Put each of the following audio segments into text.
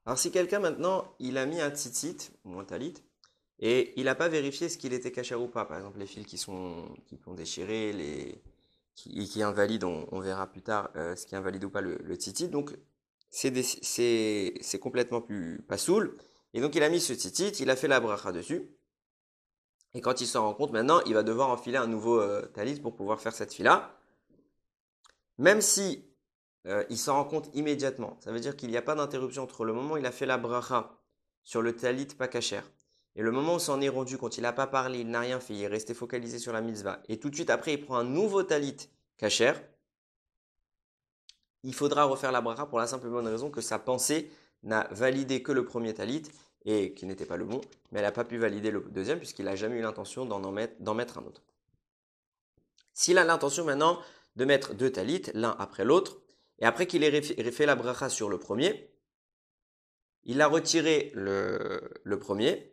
Alors si quelqu'un maintenant, il a mis un tzitzit ou un talit et il n'a pas vérifié ce qu'il était kasher ou pas, par exemple les fils qui sont déchirés, qui invalident, on verra plus tard ce qui invalide ou pas le tzitzit, donc c'est complètement plus pas soul. Et donc il a mis ce tzitzit, il a fait la bracha dessus. Et quand il s'en rend compte, maintenant, il va devoir enfiler un nouveau talit pour pouvoir faire cette fila. Même si il s'en rend compte immédiatement, ça veut dire qu'il n'y a pas d'interruption entre le moment où il a fait la bracha sur le talit pas kasher et le moment où s'en est rendu compte, il n'a pas parlé, il n'a rien fait, il est resté focalisé sur la mitzvah. Et tout de suite après, il prend un nouveau talit kasher. Il faudra refaire la bracha pour la simple et bonne raison que sa pensée n'a validé que le premier talit et qui n'était pas le bon, mais elle n'a pas pu valider le deuxième puisqu'il n'a jamais eu l'intention d'en mettre un autre. S'il a l'intention maintenant de mettre deux talits, l'un après l'autre, et après qu'il ait fait la bracha sur le premier, il a retiré le premier,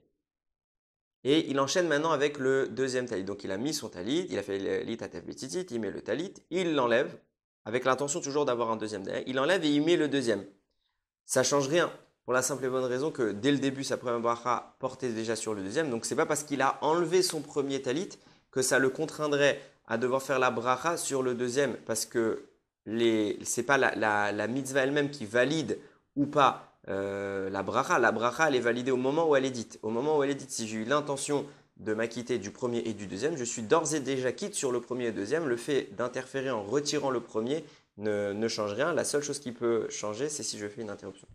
et il enchaîne maintenant avec le deuxième talit. Donc il a mis son talit, il a fait l'itatef betitit, il met le talit, il l'enlève, avec l'intention toujours d'avoir un deuxième derrière, il enlève et il met le deuxième. Ça change rien, pour la simple et bonne raison que dès le début, sa première bracha portait déjà sur le deuxième, donc c'est pas parce qu'il a enlevé son premier talit que ça le contraindrait à devoir faire la bracha sur le deuxième, parce que c'est pas la mitzvah elle-même qui valide ou pas la bracha. La bracha, elle est validée au moment où elle est dite. Au moment où elle est dite, si j'ai eu l'intention de m'acquitter du premier et du deuxième, je suis d'ores et déjà quitte sur le premier et le deuxième. Le fait d'interférer en retirant le premier ne change rien. La seule chose qui peut changer, c'est si je fais une interruption.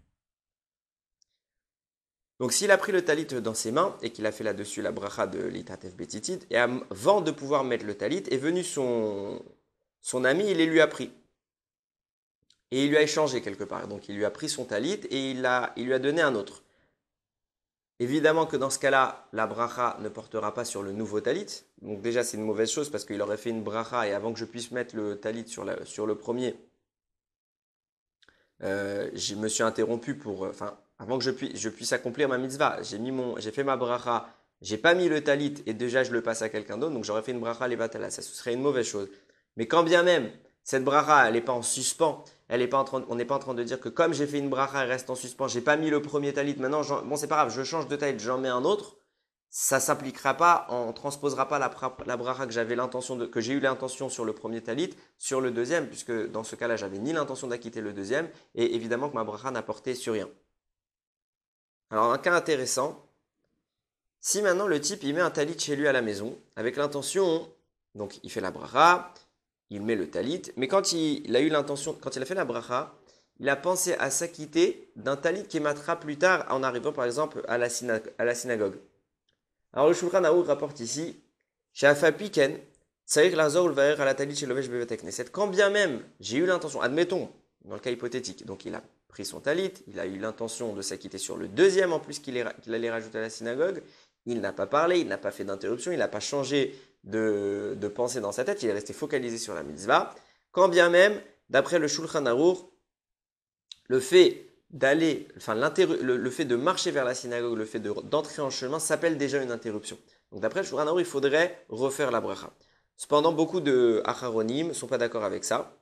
Donc s'il a pris le talit dans ses mains et qu'il a fait là-dessus la bracha de l'itatef betitid, et avant de pouvoir mettre le talit, est venu son ami, il les lui a pris. Et il lui a échangé quelque part. Donc il lui a pris son talit et il lui a donné un autre. Évidemment que dans ce cas-là, la bracha ne portera pas sur le nouveau talit. Donc déjà c'est une mauvaise chose parce qu'il aurait fait une bracha et avant que je puisse mettre le talit sur le premier, je me suis interrompu enfin, avant que je puisse accomplir ma mitzvah, j'ai fait ma bracha, j'ai pas mis le talit et déjà je le passe à quelqu'un d'autre, donc j'aurais fait une bracha levatala, ça ce serait une mauvaise chose. Mais quand bien même cette bracha, elle n'est pas en suspens, on n'est pas en train de dire que comme j'ai fait une bracha, elle reste en suspens, j'ai pas mis le premier talit, maintenant, bon c'est pas grave, je change de talit, j'en mets un autre. Ça s'appliquera pas, on transposera pas la bracha que j'ai eu l'intention sur le premier talit sur le deuxième, puisque dans ce cas-là, j'avais ni l'intention d'acquitter le deuxième, et évidemment que ma bracha n'a porté sur rien. Alors, un cas intéressant, si maintenant le type il met un talit chez lui à la maison, avec l'intention, donc il fait la bracha, il met le talit, mais quand il a eu l'intention, quand il a fait la bracha, il a pensé à s'acquitter d'un talit qui émettra plus tard en arrivant par exemple à la synagogue. Alors le Shulchan Aruch rapporte ici, chez Afapiken, Tsaïr Lazor Ulvaer à la Talit chez Lovesh Bevet Knesset. Quand bien même j'ai eu l'intention, admettons, dans le cas hypothétique, donc il a pris son talit, il a eu l'intention de s'acquitter sur le deuxième en plus qu'il allait rajouter à la synagogue, il n'a pas parlé, il n'a pas fait d'interruption, il n'a pas changé de pensée dans sa tête, il est resté focalisé sur la mitzvah. Quand bien même, d'après le Shulchan Aruch, le fait d'aller, enfin le fait de marcher vers la synagogue, le fait d'entrer en chemin s'appelle déjà une interruption. Donc d'après le Shulchan Aruch, il faudrait refaire la bracha. Cependant, beaucoup de acharonim ne sont pas d'accord avec ça.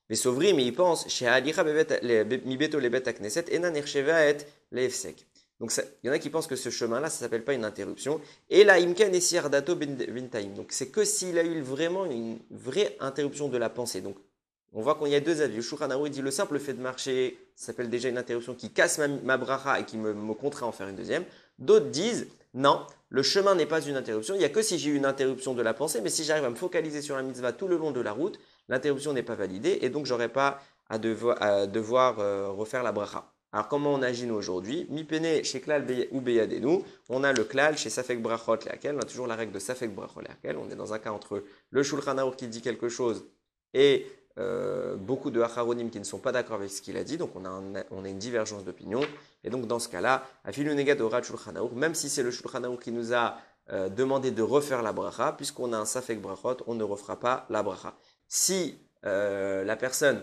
Mais Sovri, mais ils pensent, chez Alicha mi beto lebet knesset enan erchevet leefsek. Donc il y en a qui pensent que ce chemin-là, ça s'appelle pas une interruption. Et la imken esir dato bintaim. Donc c'est que s'il a eu vraiment une vraie interruption de la pensée. Donc on voit qu'il y a deux avis. Le Shulchan Aruch dit le simple fait de marcher, ça s'appelle déjà une interruption qui casse ma bracha et qui me contraint à en faire une deuxième. D'autres disent non, le chemin n'est pas une interruption. Il n'y a que si j'ai eu une interruption de la pensée, mais si j'arrive à me focaliser sur la mitzvah tout le long de la route, l'interruption n'est pas validée et donc j'aurai pas à devoir refaire la bracha. Alors comment on agit nous aujourd'hui? Mi pene chez klal ou beyadenu, on a le klal chez safek brachot laquelle, on a toujours la règle de safek brachot laquelle. On est dans un cas entre le Shulchan Aruch qui dit quelque chose et beaucoup de acharonim qui ne sont pas d'accord avec ce qu'il a dit, donc on a une divergence d'opinion. Et donc dans ce cas-là, afilu negad orat Shulchan Aruch, même si c'est le Shulchan Aruch qui nous a demandé de refaire la bracha, puisqu'on a un safek brachot, on ne refera pas la bracha. Si la personne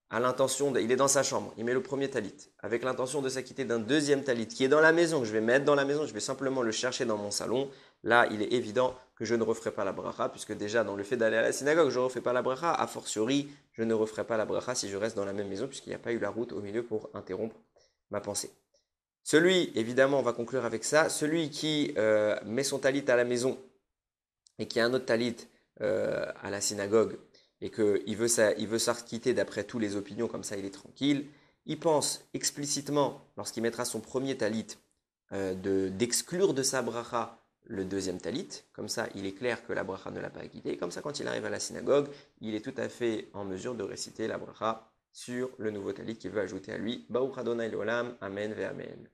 a l'intention, il est dans sa chambre, il met le premier talit, avec l'intention de s'acquitter d'un deuxième talit qui est dans la maison, que je vais mettre dans la maison, je vais simplement le chercher dans mon salon, là il est évident que je ne referai pas la bracha, puisque déjà dans le fait d'aller à la synagogue, je ne refais pas la bracha, a fortiori, je ne referai pas la bracha si je reste dans la même maison, puisqu'il n'y a pas eu la route au milieu pour interrompre ma pensée. Celui, évidemment, on va conclure avec ça, celui qui met son talit à la maison et qui a un autre talit à la synagogue et qu'il veut s'acquitter d'après toutes les opinions, comme ça il est tranquille, il pense explicitement, lorsqu'il mettra son premier talit, d'exclure de sa bracha le deuxième talit, comme ça il est clair que la bracha ne l'a pas acquitté, comme ça quand il arrive à la synagogue, il est tout à fait en mesure de réciter la bracha sur le nouveau talit qu'il veut ajouter à lui. Baruch Adonai l'olam, Amen ve Amen.